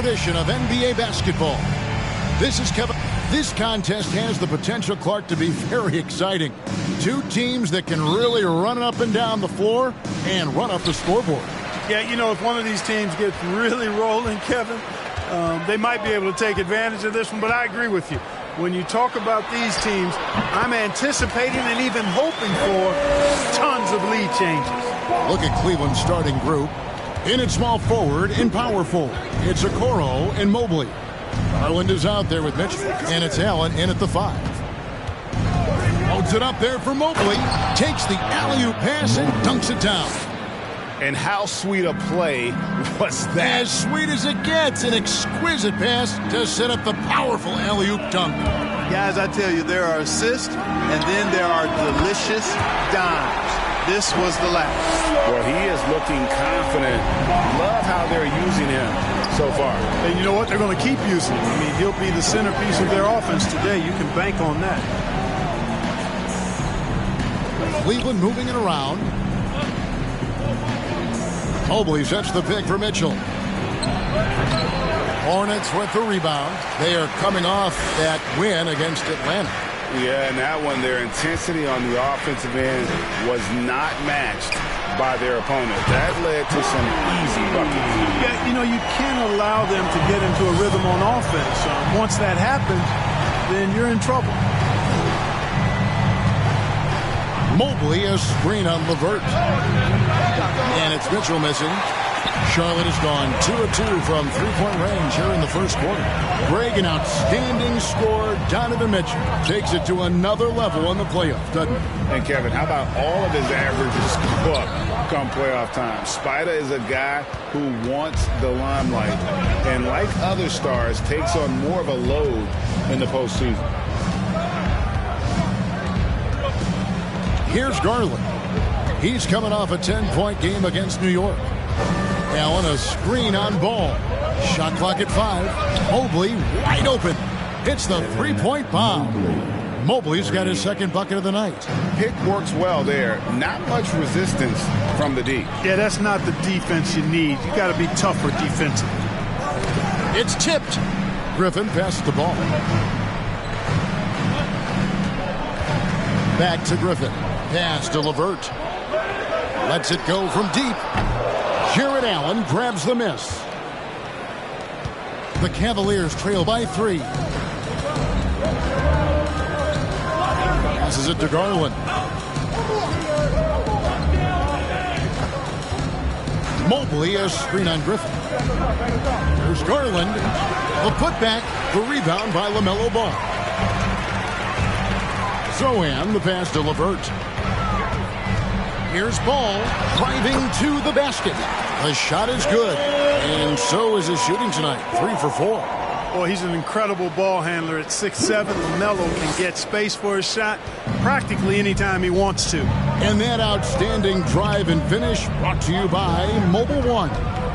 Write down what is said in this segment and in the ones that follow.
edition of NBA basketball. This is Kevin. This contest has the potential, Clark, to be very exciting. Two teams that can really run it up and down the floor and run up the scoreboard. Yeah, you know, if one of these teams gets really rolling, Kevin, they might be able to take advantage of this one, but I agree with you. When you talk about these teams, I'm anticipating and even hoping for tons of lead changes. Look at Cleveland's starting group. In at small forward and power forward, it's Okoro and Mobley. Garland is out there with Mitchell, and it's Allen in at the 5. Holds it up there for Mobley. Takes the alley-oop pass and dunks it down. And how sweet a play was that? As sweet as it gets, an exquisite pass to set up the powerful alley-oop dunk. Guys, I tell you, there are assists, and then there are delicious dimes. This was the last. Well, he is looking confident. Love how they're using him so far. And you know what? They're going to keep using him. I mean, he'll be the centerpiece of their offense today. You can bank on that. Cleveland moving it around. Mobley sets the pick for Mitchell. Hornets with the rebound. They are coming off that win against Atlanta. Yeah, and that one, their intensity on the offensive end was not matched by their opponent. That led to some easy buckets. Yeah, you know, you can't allow them to get into a rhythm on offense. Once that happens, then you're in trouble. Mobley, a screen on LeVert. And it's Mitchell missing. Charlotte has gone 2 of 2 from three-point range here in the first quarter. Greg, an outstanding scorer. Donovan Mitchell takes it to another level in the playoff, doesn't he? And Kevin, how about all of his averages go up come playoff time? Spider is a guy who wants the limelight, and like other stars, takes on more of a load in the postseason. Here's Garland. He's coming off a 10-point game against New York. Allen, a screen on Ball. Shot clock at 5. Mobley wide open. Hits the three-point bomb. Mobley's got his second bucket of the night. Pick works well there. Not much resistance from the D. Yeah, that's not the defense you need. You got to be tougher defensively. It's tipped. Griffin passes the ball. Back to Griffin. Pass to LeVert. Lets it go from deep. Jarrett Allen grabs the miss. The Cavaliers trail by 3. Passes it to Garland. Mobley, a screen on Griffin. There's Garland. The putback, the rebound by LaMelo Ball. Zohan, the pass to LeVert. Here's Ball driving to the basket. The shot is good, and so is his shooting tonight. 3 for 4. Well, he's an incredible ball handler at 6'7". LaMelo can get space for his shot practically anytime he wants to. And that outstanding drive and finish brought to you by Mobile One.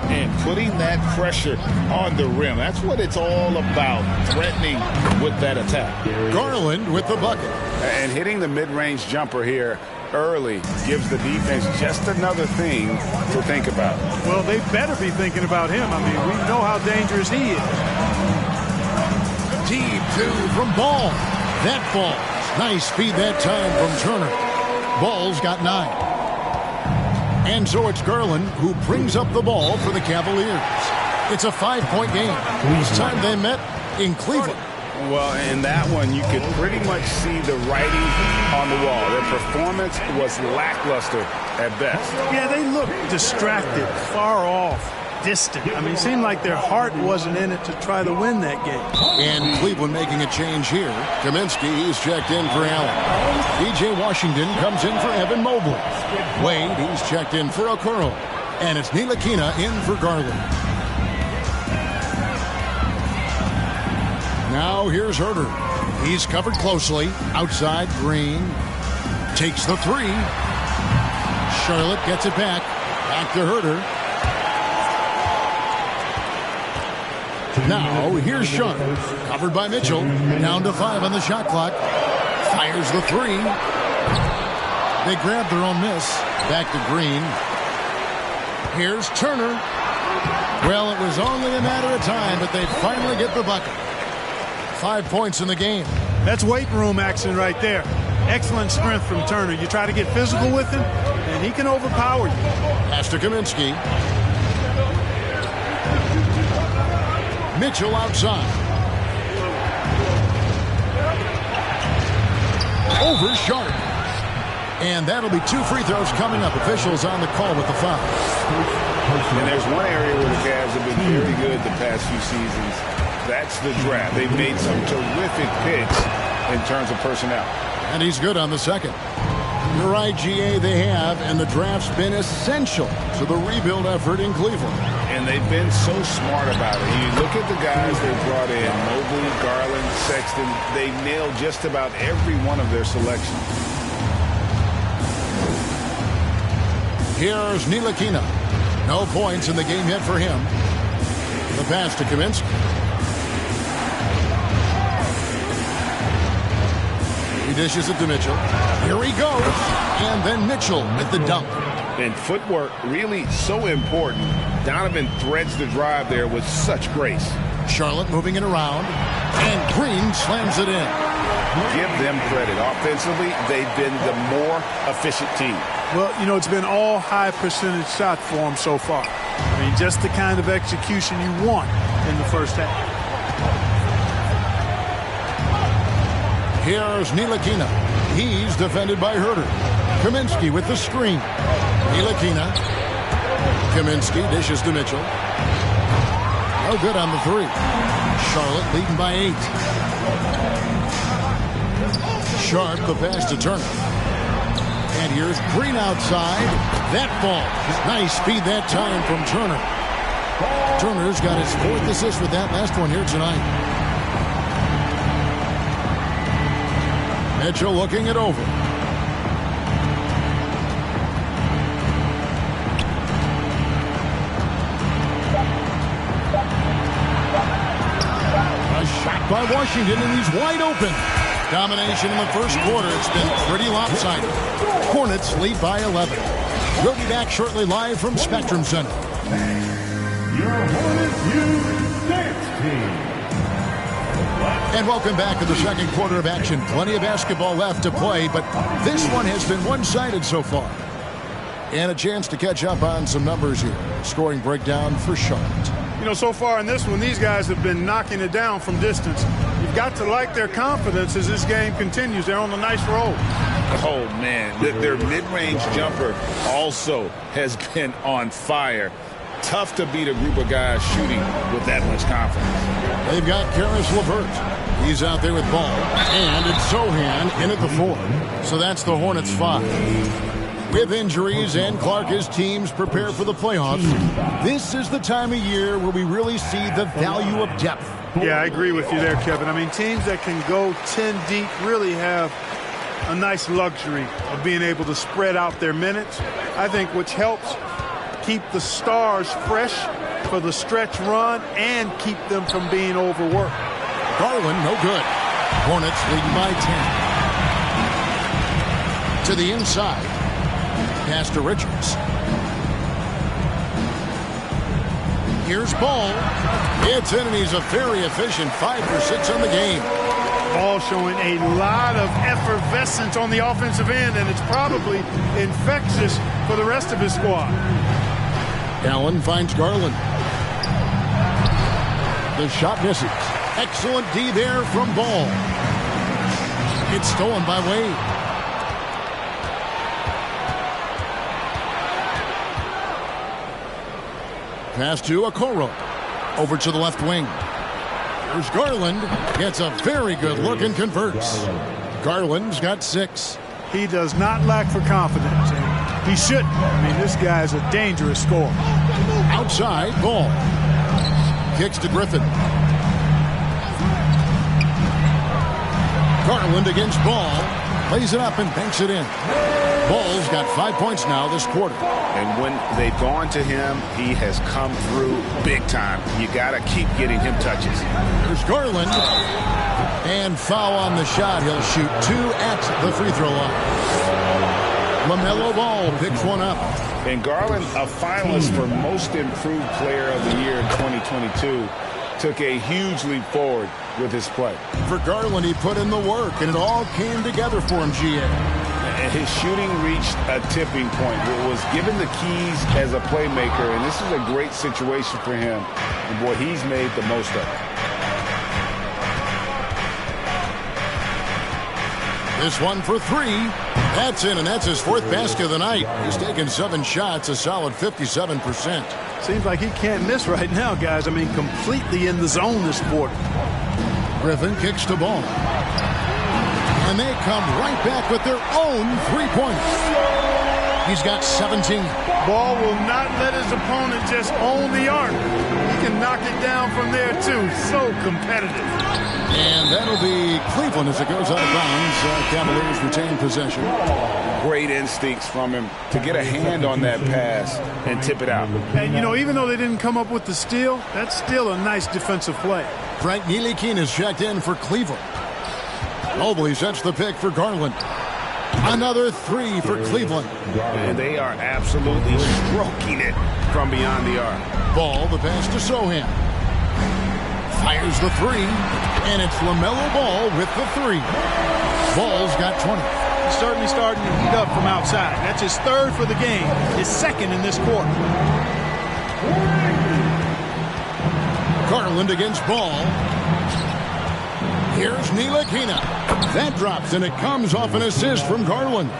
And putting that pressure on the rim. That's what it's all about, threatening with that attack. Garland with the bucket. And hitting the mid-range jumper here early gives the defense just another thing to think about. Well, they better be thinking about him. I mean, we know how dangerous he is. Deep 2 from Ball. That falls. Nice speed that time from Turner. Ball's got 9. And so it's Garland who brings up the ball for the Cavaliers. It's a 5-point game. This time they met in Cleveland. Well, in that one, you could pretty much see the writing on the wall. Their performance was lackluster at best. Yeah, they looked distracted, far off, distant. I mean, it seemed like their heart wasn't in it to try to win that game. And Cleveland making a change here. Kaminsky, he's checked in for Allen. P.J. Washington comes in for Evan Mobley. Wade, he's checked in for Okoro. And it's Ntilikina in for Garland. Now here's Herter. He's covered closely. Outside, Green takes the 3. Charlotte gets it back. Back to Herter. Now here's Sharp. Covered by Mitchell. Down to 5 on the shot clock. Fires the 3. They grab their own miss. Back to Green. Here's Turner. Well, it was only a matter of time, but they finally get the bucket. 5 points in the game. That's weight room action right there. Excellent strength from Turner. You try to get physical with him, and he can overpower you. Pass to Kaminsky. Mitchell outside. Over Sharp. And that'll be 2 free throws coming up. Officials on the call with the foul. And there's one area where the Cavs have been very good the past few seasons. That's the draft. They've made some terrific picks in terms of personnel. And he's good on the second. You're right, GA, they have, and the draft's been essential to the rebuild effort in Cleveland. And they've been so smart about it. You look at the guys they brought in, Mobley, Garland, Sexton, they nailed just about every one of their selections. Here's Ntilikina. No points in the game yet for him. The pass to Kaminsky. He dishes it to Mitchell. Here he goes. And then Mitchell with the dunk. And footwork really so important. Donovan threads the drive there with such grace. Charlotte moving it around. And Green slams it in. Give them credit. Offensively, they've been the more efficient team. Well, you know, it's been all high percentage shots for them so far. I mean, just the kind of execution you want in the first half. Here's Ntilikina. He's defended by Herter. Kaminsky with the screen. Ntilikina. Kaminsky dishes to Mitchell. No good on the 3. Charlotte leading by 8. Sharp the pass to Turner. And here's Green outside. That ball. Nice speed that time from Turner. Turner's got his 4th assist with that last one here tonight. Mitchell looking it over. A shot by Washington, and he's wide open. Domination in the first quarter. It's been pretty lopsided. Hornets lead by 11. We'll be back shortly live from Spectrum Center. Your Hornets Youth Dance Team. And welcome back to the second quarter of action. Plenty of basketball left to play, but this one has been one-sided so far. And a chance to catch up on some numbers here. Scoring breakdown for Charlotte. You know, so far in this one, these guys have been knocking it down from distance. You've got to like their confidence as this game continues. They're on a nice roll. Oh, man. Their mid-range jumper also has been on fire. Tough to beat a group of guys shooting with that much confidence. They've got Karis LeVert. He's out there with ball. And it's Sohan in at the 4. So that's the Hornets 5. With injuries and Clark, his teams prepare for the playoffs. This is the time of year where we really see the value of depth. Yeah, I agree with you there, Kevin. I mean, teams that can go 10 deep really have a nice luxury of being able to spread out their minutes. I think which helps keep the stars fresh for the stretch run and keep them from being overworked. Garland, no good. Hornets leading by 10. To the inside. Pass to Richards. Here's Ball. It's in, and he's a very efficient 5 for 6 on the game. Ball showing a lot of effervescence on the offensive end, and it's probably infectious for the rest of his squad. Allen finds Garland. The shot misses. Excellent D there from Ball. It's stolen by Wade. Pass to Okoro. Over to the left wing. Here's Garland. Gets a very good look and converts. Garland's got 6. He does not lack for confidence. He shouldn't. I mean, this guy is a dangerous scorer. Outside, Ball. Kicks to Griffin. Garland against Ball. Plays it up and banks it in. Ball's got 5 points now this quarter. And when they've gone to him, he has come through big time. You got to keep getting him touches. There's Garland. And foul on the shot. He'll shoot 2 at the free throw line. LaMelo Ball picks one up. And Garland, a finalist for Most Improved Player of the Year in 2022, took a huge leap forward with his play. For Garland, he put in the work, and it all came together for him, GA. His shooting reached a tipping point. It was given the keys as a playmaker, and this is a great situation for him. And boy, he's made the most of it. This one for three. That's in, and that's his fourth basket of the night. He's taken 7 shots, a solid 57%. Seems like he can't miss right now, guys. I mean, completely in the zone this quarter. Griffin kicks the ball. And they come right back with their own 3-pointers. He's got 17. Ball will not let his opponent just own the arc. He can knock it down from there, too. So competitive. And that'll be Cleveland as it goes out of bounds. Cavaliers retain possession. Great instincts from him to get a hand on that pass and tip it out. And, you know, even though they didn't come up with the steal, that's still a nice defensive play. Frank Ntilikina is checked in for Cleveland. Mobley sets the pick for Garland. Another 3 for Cleveland. And they are absolutely stroking it from beyond the arc. Ball, the pass to Sohan. Fires the 3, and it's LaMelo Ball with the 3. Ball's got 20. He's certainly starting to heat up from outside. That's his third for the game, his second in this quarter. Garland against Ball. Here's Ntilikina. That drops, and it comes off an assist from Garland.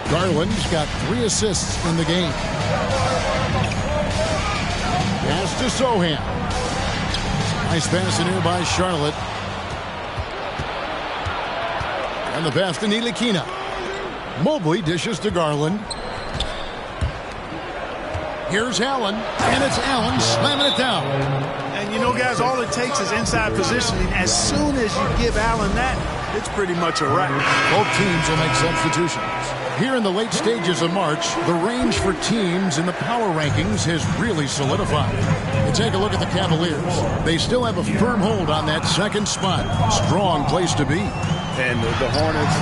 Garland's got 3 assists in the game. Pass to Sohan. Nice pass in here by Charlotte. And the pass to Ntilikina. Mobley dishes to Garland. Here's Allen, and it's Allen slamming it down. And you know, guys, all it takes is inside positioning. As soon as you give Allen that, it's pretty much a wrap. Both teams will make substitutions. Here in the late stages of March, the range for teams in the power rankings has really solidified. You take a look at the Cavaliers. They still have a firm hold on that second spot. Strong place to be. And the Hornets,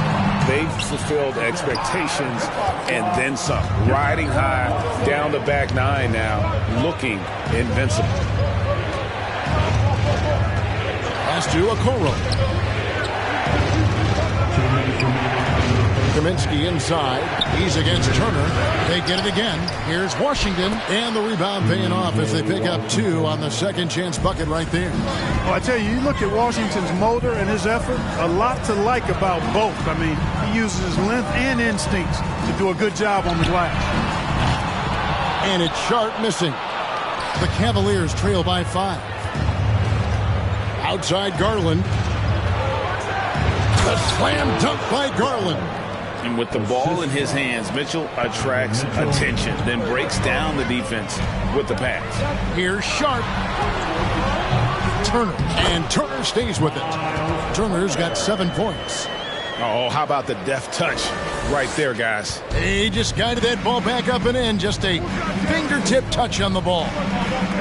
they've fulfilled expectations and then some. Riding high down the back 9 now, looking invincible. Pass to Okoro. Kaminsky inside. He's against Turner. They get it again. Here's Washington. And the rebound paying off as they pick up 2 on the second chance bucket right there. Well, I tell you, you look at Washington's motor and his effort, a lot to like about both. I mean, he uses his length and instincts to do a good job on the glass. And it's Sharp missing. The Cavaliers trail by 5. Outside Garland. The slam dunk by Garland. And with the ball in his hands, Mitchell attracts attention, then breaks down the defense with the pass. Here's Sharp. Turner. And Turner stays with it. Turner's got 7 points. Oh, how about the deft touch right there, guys? He just guided that ball back up and in. Just a fingertip touch on the ball.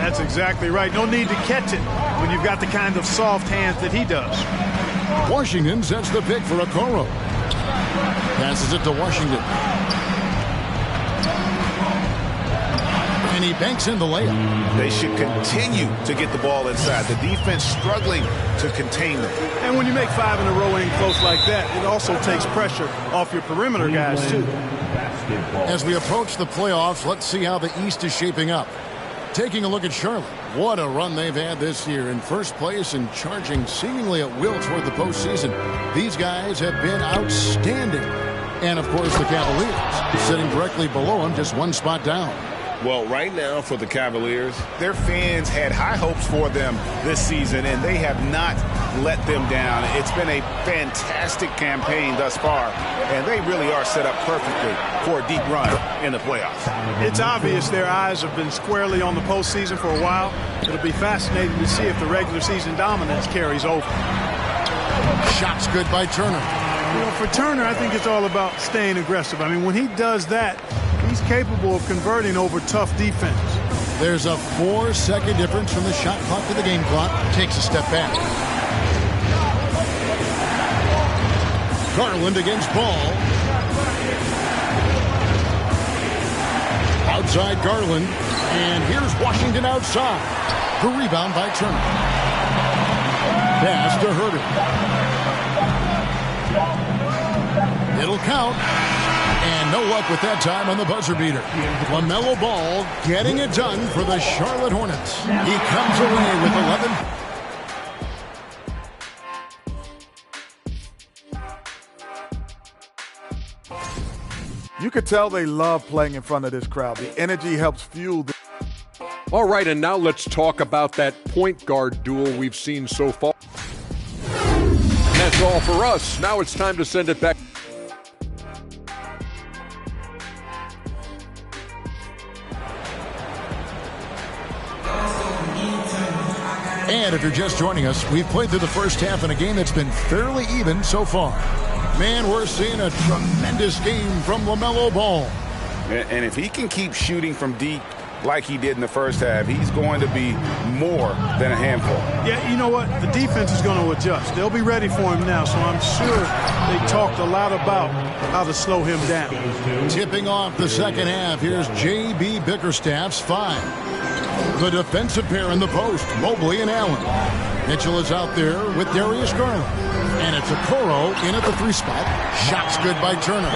That's exactly right. No need to catch it when you've got the kind of soft hands that he does. Washington sets the pick for Okoro. Passes it to Washington. And he banks in the layup. They should continue to get the ball inside. The defense struggling to contain them. And when you make 5 in a row in close like that, it also takes pressure off your perimeter guys, too. As we approach the playoffs, let's see how the East is shaping up. Taking a look at Charlotte. What a run they've had this year. In first place and charging seemingly at will toward the postseason. These guys have been outstanding. And, of course, the Cavaliers sitting directly below them, just 1 spot down. Well, right now for the Cavaliers, their fans had high hopes for them this season, and they have not let them down. It's been a fantastic campaign thus far, and they really are set up perfectly for a deep run in the playoffs. It's obvious their eyes have been squarely on the postseason for a while. It'll be fascinating to see if the regular season dominance carries over. Shots good by Turner. You know, for Turner, I think it's all about staying aggressive. I mean, when he does that, he's capable of converting over tough defense. There's a 4-second difference from the shot clock to the game clock. Takes a step back. Garland against Ball. inside Garland. And here's Washington outside. The rebound by Turner. Pass to Herter. It'll count. And no luck with that time on the buzzer beater. LaMelo Ball getting it done for the Charlotte Hornets. He comes away with 11. You could tell they love playing in front of this crowd. The energy helps fuel the... All right, and now let's talk about that point guard duel we've seen so far. And that's all for us. Now it's time to send it back. And if you're just joining us, we've played through the first half in a game that's been fairly even so far. Man, we're seeing a tremendous game from LaMelo Ball. And if he can keep shooting from deep like he did in the first half, he's going to be more than a handful. Yeah, you know what? The defense is going to adjust. They'll be ready for him now, so I'm sure they talked a lot about how to slow him down. Tipping off the second half, here's J.B. Bickerstaff's 5. The defensive pair in the post, Mobley and Allen. Mitchell is out there with Darius Garland. And it's Okoro in at the 3 spot. Shots good by Turner.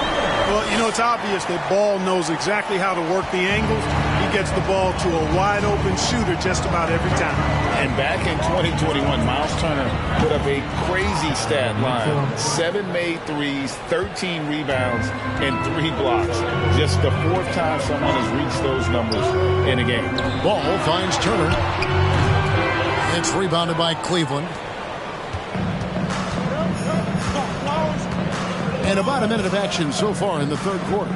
Well, you know, it's obvious that Ball knows exactly how to work the angles. He gets the ball to a wide-open shooter just about every time. And back in 2021, Miles Turner put up a crazy stat line. 7 made threes, 13 rebounds, and 3 blocks. Just the 4th time someone has reached those numbers in a game. Ball finds Turner. It's rebounded by Cleveland. And about a minute of action so far in the third quarter.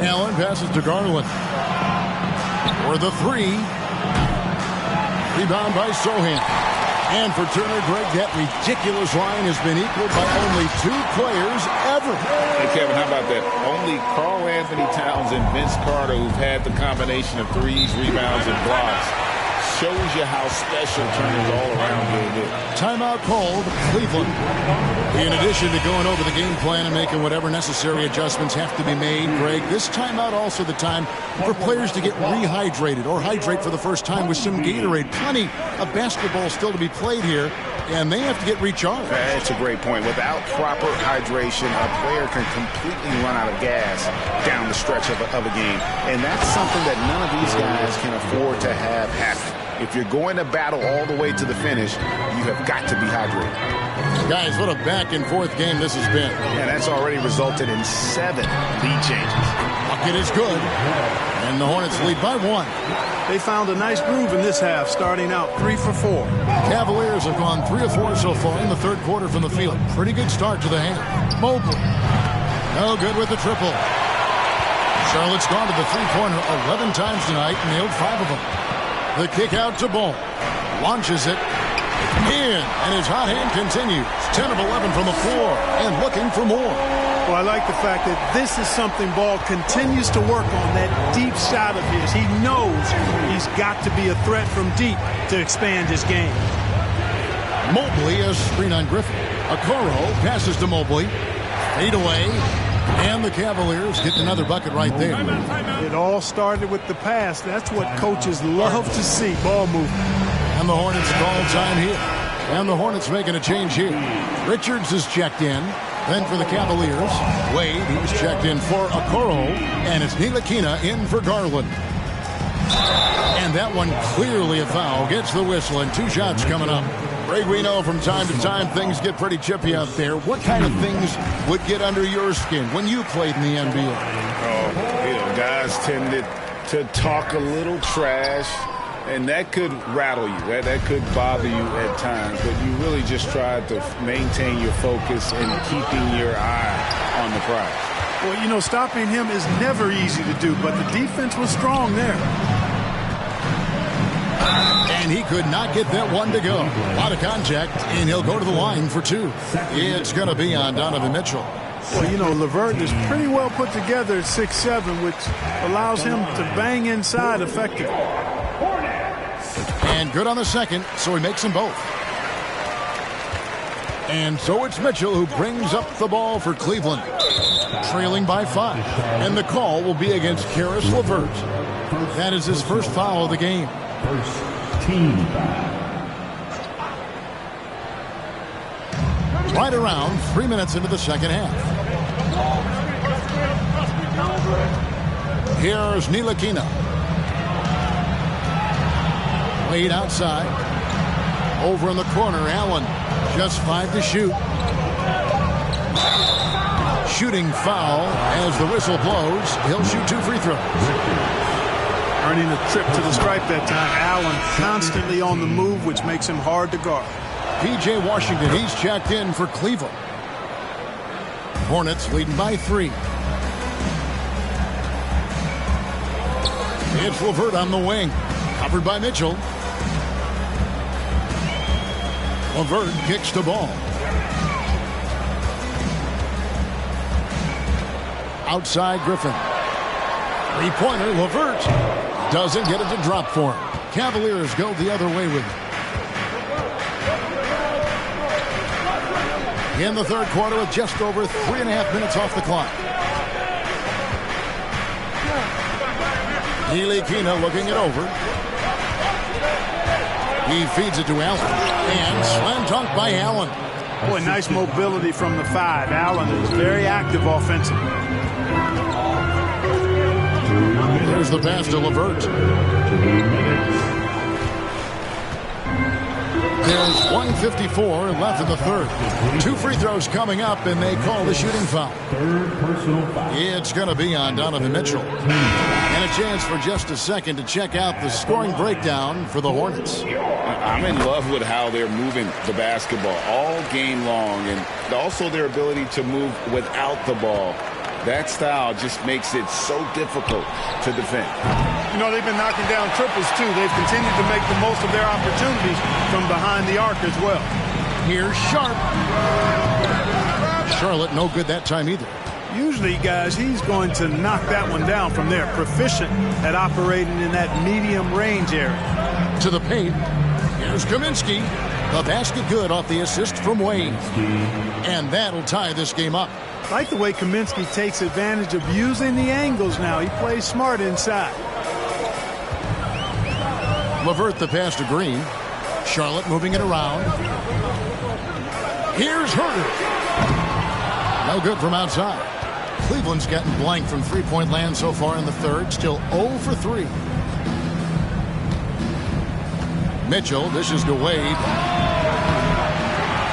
Allen passes to Garland. For the 3. Rebound by Sohan. And for Turner, Greg, that ridiculous line has been equaled by only 2 players ever. Hey, Kevin, how about that? Only Karl Anthony Towns and Vince Carter, who've had the combination of threes, rebounds, and blocks. Shows you how special Turner's all around here. Timeout called, Cleveland. In addition to going over the game plan and making whatever necessary adjustments have to be made, Greg, this timeout also the time for players to get rehydrated or hydrate for the first time with some Gatorade. Plenty of basketball still to be played here, and they have to get recharged. That's a great point. Without proper hydration, a player can completely run out of gas down the stretch of a game. And that's something that none of these guys can afford to have happen. If you're going to battle all the way to the finish, you have got to be hydrated. Guys, what a back-and-forth game this has been. And that's already resulted in 7 lead changes. Bucket is good, and the Hornets lead by 1. They found a nice groove in this half, starting out 3 for 4. Cavaliers have gone 3 of 4 so far in the third quarter from the field. Pretty good start to the half. Mobley, no good with the triple. Charlotte's gone to the three-pointer 11 times tonight, nailed 5 of them. The kick out to Ball. Launches it. In. And his hot hand continues. 10 of 11 from the floor. And looking for more. Well, I like the fact that this is something Ball continues to work on, that deep shot of his. He knows he's got to be a threat from deep to expand his game. Mobley, a screen on Griffin. Okoro passes to Mobley. Fade away. And the Cavaliers get another bucket right there. It all started with the pass. That's what coaches love to see, ball movement. And the Hornets call time here. And the Hornets making a change here. Richards is checked in. Then for the Cavaliers, Wade, he's checked in for Okoro. And it's Ntilikina in for Garland. And that one clearly a foul. Gets the whistle and 2 shots coming up. Greg, we know from time to time things get pretty chippy out there. What kind of things would get under your skin when you played in the NBA? Oh, you know, guys tended to talk a little trash, and that could rattle you. That could bother you at times, but you really just tried to maintain your focus and keeping your eye on the prize. Well, you know, stopping him is never easy to do, but the defense was strong there. And he could not get that one to go. A lot of contact, and he'll go to the line for 2. It's going to be on Donovan Mitchell. Well, you know, LeVert is pretty well put together at 6'7", which allows him to bang inside effectively. And good on the second, so he makes them both. And so it's Mitchell who brings up the ball for Cleveland. trailing by 5. And the call will be against Karis LeVert. That is his first foul of the game. First team foul. Right around 3 minutes into the second half. Here's Ntilikina. Wade outside. Over in the corner, Allen. Just 5 to shoot. Shooting foul as the whistle blows. He'll shoot 2 free throws. Earning a trip to the stripe that time. Allen constantly on the move, which makes him hard to guard. P.J. Washington, he's checked in for Cleveland. Hornets leading by 3. It's LeVert on the wing. Covered by Mitchell. LeVert kicks the ball. Outside Griffin. Three-pointer, LeVert. Doesn't get it to drop for him. Cavaliers go the other way with it. In the third quarter with just over 3.5 minutes off the clock. Ntilikina looking it over. He feeds it to Allen. And slam dunk by Allen. Boy, nice mobility from the 5. Allen is very active offensively. There's the pass to LeVert. There's 1:54 left in the third. 2 free throws coming up, and they call the shooting foul. Third personal foul. It's going to be on Donovan Mitchell. And a chance for just a second to check out the scoring breakdown for the Hornets. I'm in love with how they're moving the basketball all game long, and also their ability to move without the ball. That style just makes it so difficult to defend. You know, they've been knocking down triples, too. They've continued to make the most of their opportunities from behind the arc as well. Here's Sharp. Charlotte no good that time either. Usually, guys, he's going to knock that one down from there. Proficient at operating in that medium range area. To the paint. Here's Kaminsky. The basket good off the assist from Wade. And that'll tie this game up. I like the way Kaminsky takes advantage of using the angles now. He plays smart inside. LeVert the pass to Green. Charlotte moving it around. Here's Herter. No good from outside. Cleveland's gotten blank from three-point land so far in the third. Still 0 for 3. Mitchell dishes to Wade.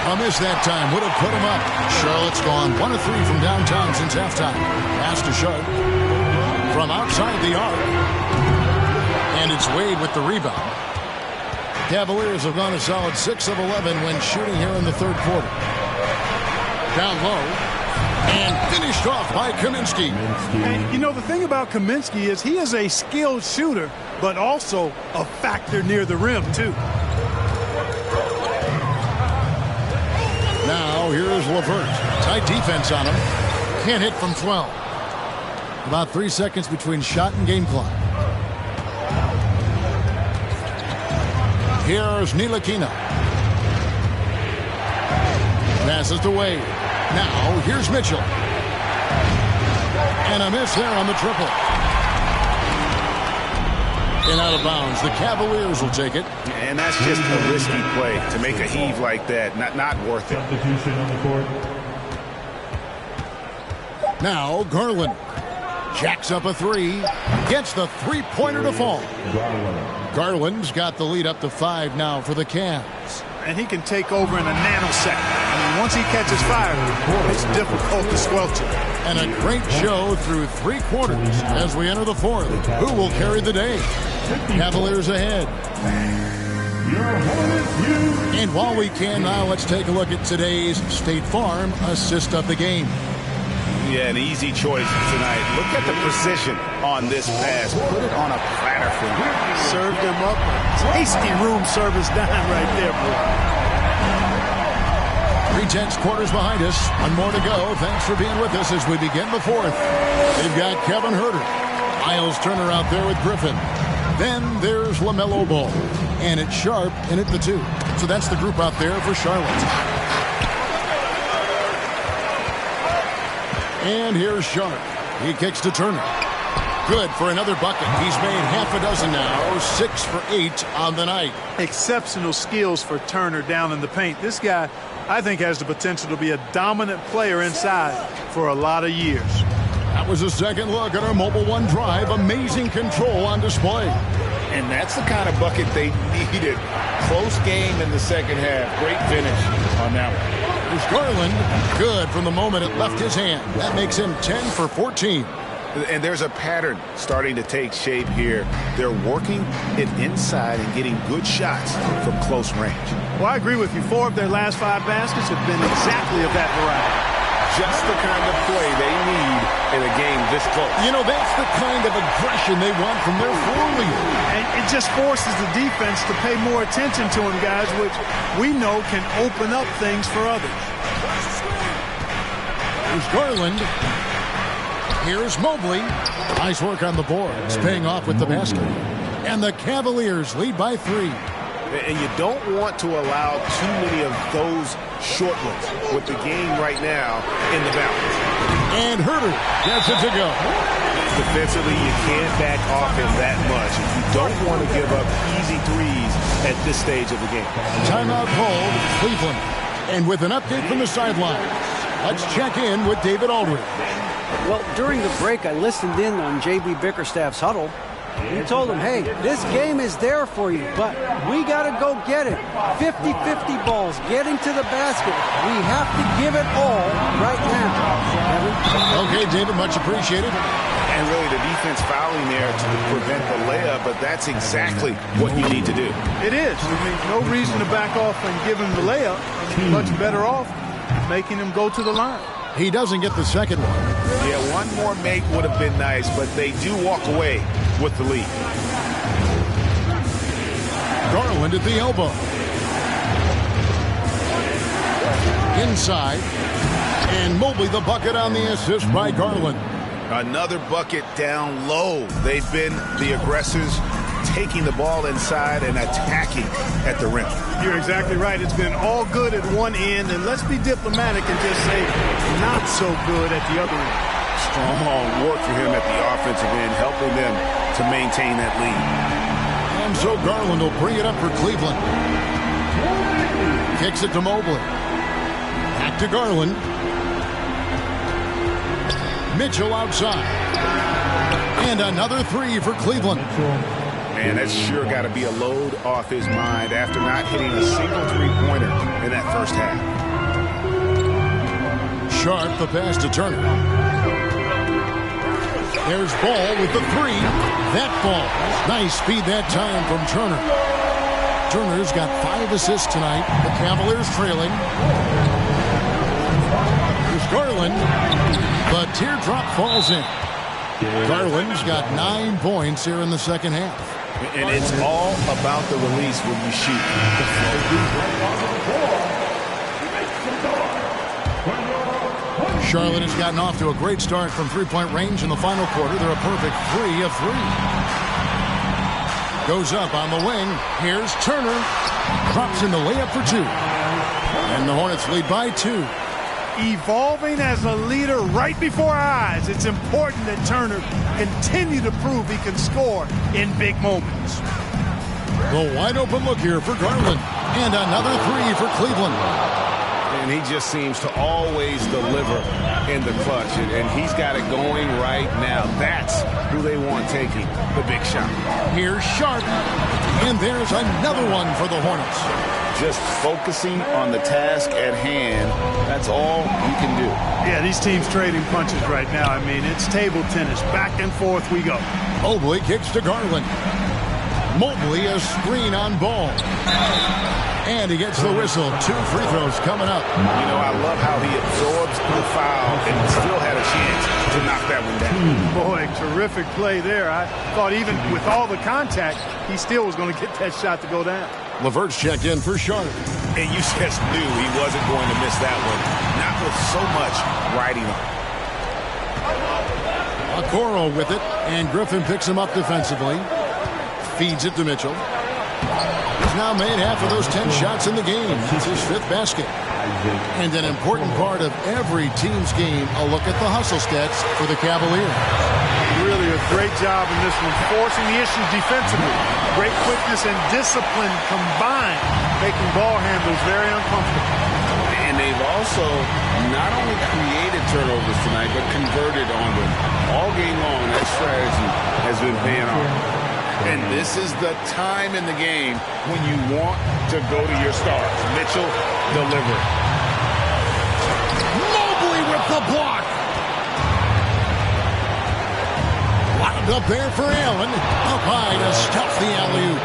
A miss that time would have put him up. Charlotte's gone 1 of 3 from downtown since halftime. Pass to Sharp from outside the arc. And it's Wade with the rebound. Cavaliers have gone a solid 6 of 11 when shooting here in the third quarter. Down low. And finished off by Kaminsky. And, you know, the thing about Kaminsky is he is a skilled shooter, but also a factor near the rim, too. Now, here's LeVert. Tight defense on him. Can't hit from 12. About 3 seconds between shot and game clock. Here's Ntilikina. Passes to Wade. Now, here's Mitchell. And a miss there on the triple. And out of bounds. The Cavaliers will take it. And that's just a risky play to make a heave like that. Not worth it. Substitution on the court. Now, Garland. Jacks up a 3. Gets the three-pointer to fall. Garland's got the lead up to 5 now for the Cavs. And he can take over in a nanosecond. I mean, once he catches fire, it's difficult to squelch it. And a great show through 3 quarters as we enter the fourth. Who will carry the day? Cavaliers ahead. And while we can now, let's take a look at today's State Farm assist of the game. Yeah, an easy choice tonight. Look at the precision on this pass. Put it on a platter for him. Served him up. Tasty room service dime right there, boy. 3/10 quarters behind us. 1 more to go. Thanks for being with us as we begin the fourth. They've got Kevin Herter. Miles Turner out there with Griffin. Then there's LaMelo Ball. And it's Sharp in at the 2. So that's the group out there for Charlotte. And here's Sharp. He kicks to Turner. Good for another bucket. He's made half a dozen now, 6 for 8 on the night. Exceptional skills for Turner down in the paint. This guy, I think, has the potential to be a dominant player inside for a lot of years. That was a second look at our Mobile One drive. Amazing control on display. And that's the kind of bucket they needed. Close game in the second half. Great finish on that one. There's Garland. Good from the moment it left his hand. That makes him 10 for 14. And there's a pattern starting to take shape here. They're working it inside and getting good shots from close range. Well, I agree with you. 4 of their last 5 baskets have been exactly of that variety. Just the kind of play they need in a game this close. You know, that's the kind of aggression they want from their floor leader. And it just forces the defense to pay more attention to him, guys, which we know can open up things for others. There's Garland. Here's Mobley. Nice work on the boards, paying off with the basket. And the Cavaliers lead by 3. And you don't want to allow too many of those short ones with the game right now in the balance. And Herter gets it to go. Defensively, you can't back off him that much. You don't want to give up easy threes at this stage of the game. Timeout called, Cleveland. And with an update from the sidelines, let's check in with David Aldridge. Well, during the break, I listened in on J.B. Bickerstaff's huddle. He told him, hey, this game is there for you, but we got to go get it. 50-50 balls, getting to the basket. We have to give it all right now. Okay, David, much appreciated. And really the defense fouling there to prevent the layup, but that's exactly what you need to do. It is. I mean, no reason to back off and give him the layup. Much better off making him go to the line. He doesn't get the second one. Yeah, one more make would have been nice, but they do walk away with the lead. Garland at the elbow. Inside. And Mobley the bucket on the assist by Garland. Another bucket down low. They've been the aggressors, taking the ball inside and attacking at the rim. You're exactly right. It's been all good at one end, and let's be diplomatic and just say not so good at the other end. Strong work for him at the offensive end, helping them to maintain that lead. And so Garland will bring it up for Cleveland. Kicks it to Mobley. Back to Garland. Mitchell outside. And another 3 for Cleveland. Man, that's sure got to be a load off his mind after not hitting a single three-pointer in that first half. Sharp the pass to Turner. There's Ball with the 3. That ball. Nice speed that time from Turner. Turner's got 5 assists tonight. The Cavaliers trailing. There's Garland. The teardrop falls in. Garland's got 9 points here in the second half. And it's all about the release when you shoot. Charlotte has gotten off to a great start from three-point range in the final quarter. They're a perfect 3 of 3. Goes up on the wing. Here's Turner. Drops in the layup for 2. And the Hornets lead by 2. Evolving as a leader right before our eyes. It's important that Turner continue to prove he can score in big moments. The wide open look here for Garland. And another 3 for Cleveland. And he just seems to always deliver in the clutch. And he's got it going right now. That's who they want taking the big shot. Here's Sharp. And there's another one for the Hornets. Just focusing on the task at hand. That's all you can do. Yeah, these teams trading punches right now. I mean, it's table tennis. Back and forth we go. Mobley kicks to Garland. Mobley a screen on Ball. And he gets the whistle. 2 free throws coming up. You know, I love how he absorbs the foul and still had a chance to knock that one down. Boy, terrific play there. I thought even with all the contact, he still was going to get that shot to go down. LeVert's checked in for Sharp. And you just knew he wasn't going to miss that one. Not with so much riding on. Okoro with it, and Griffin picks him up defensively. Feeds it to Mitchell. He's now made half of those 10 shots in the game. It's his 5th basket. And an important part of every team's game, a look at the hustle stats for the Cavaliers. Really a great job in this one, forcing the issues defensively. Great quickness and discipline combined, making ball handlers very uncomfortable. And they've also not only created turnovers tonight, but converted on them. All game long, that strategy has been paying off. And this is the time in the game when you want to go to your stars. Mitchell delivering. Mobley with the block. Wound up there for Allen. Up high to stuff the alley-oop.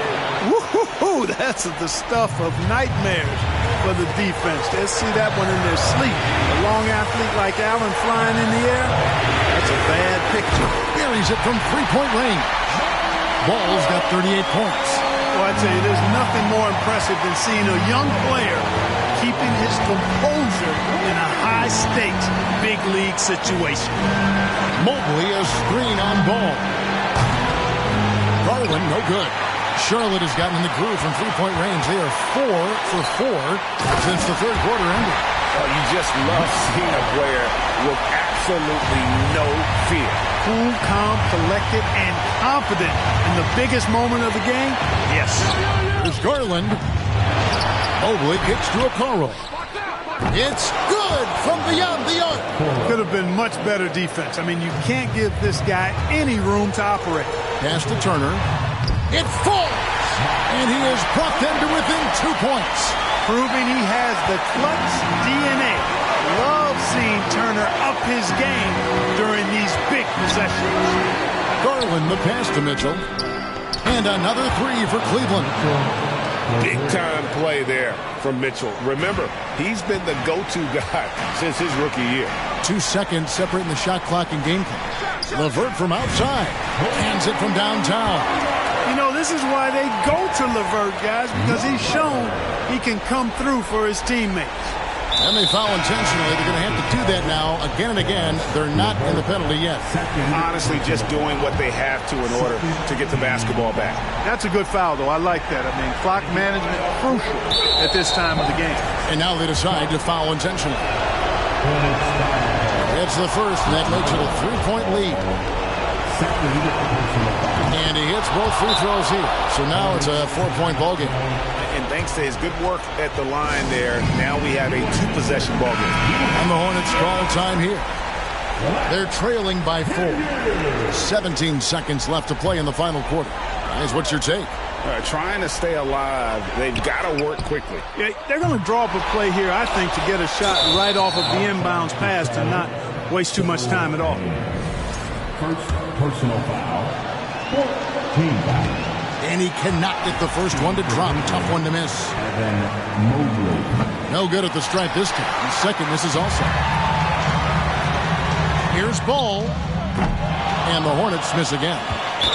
Woo-hoo-hoo, that's the stuff of nightmares for the defense. They'll see that one in their sleep. A long athlete like Allen flying in the air, that's a bad picture. Buries it from three-point range. Ball's got 38 points. Well, I tell you, there's nothing more impressive than seeing a young player keeping his composure in a high-stakes, big-league situation. Mobley, a screen on ball. Garland, no good. Charlotte has gotten in the groove from three-point range. They are 4 for 4 since the third quarter ended. Oh, you just love seeing a player with absolutely no fear. Cool, calm, collected, and confident in the biggest moment of the game? Yes. Here's Garland. Mobley kicks to Okoro. It's good from beyond the arc. Could have been much better defense. I mean, you can't give this guy any room to operate. Pass to Turner. It falls. And he has brought them to within 2 points. Proving he has the clutch DNA. Love seeing Turner up his game during these big possessions. Garland, the pass to Mitchell. And another three for Cleveland. Big-time play there from Mitchell. Remember, he's been the go-to guy since his rookie year. 2 seconds separating the shot clock and game clock. LeVert from outside. Hands it from downtown. You know, this is why they go to LeVert, guys, because he's shown he can come through for his teammates. And they foul intentionally. They're going to have to do that now again and again. They're not in the penalty yet. Honestly, just doing what they have to in order to get the basketball back. That's a good foul, though. I like that. I mean, clock management crucial at this time of the game. And now they decide to foul intentionally. It's the first, and that makes it a 3-point lead. And he hits both free throws here. So now it's a 4-point ball game. And thanks to his good work at the line there, now we have a 2-possession ball game. And the Hornets call time here. They're trailing by 4. 17 seconds left to play in the final quarter. Guys, what's your take? Trying to stay alive, they've got to work quickly. Yeah, they're going to draw up a play here, I think, to get a shot right off of the inbounds pass to not waste too much time at all. First personal foul. Team foul. And he cannot get the first one to drop. Tough one to miss. And then Mobley. No good at the stripe this time. The second misses also. Here's Ball. And the Hornets miss again.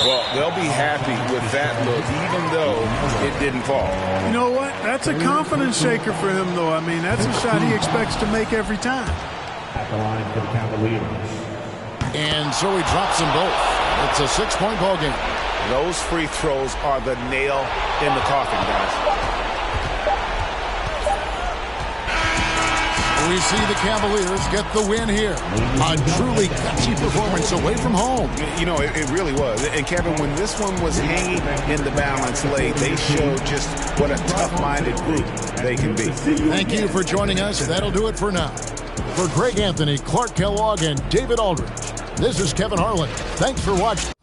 Well, they'll be happy with that look, even though it didn't fall. You know what? That's a confidence shaker for him, though. I mean, that's a shot he expects to make every time. At the line for the Cavaliers. And so he drops them both. It's a 6-point ball game. Those free throws are the nail in the coffin, guys. We see the Cavaliers get the win here. A truly gutsy performance away from home. You know, it really was. And Kevin, when this one was hanging in the balance late, they showed just what a tough-minded group they can be. Thank you for joining us. That'll do it for now. For Greg Anthony, Clark Kellogg, and David Aldridge, this is Kevin Harlan. Thanks for watching.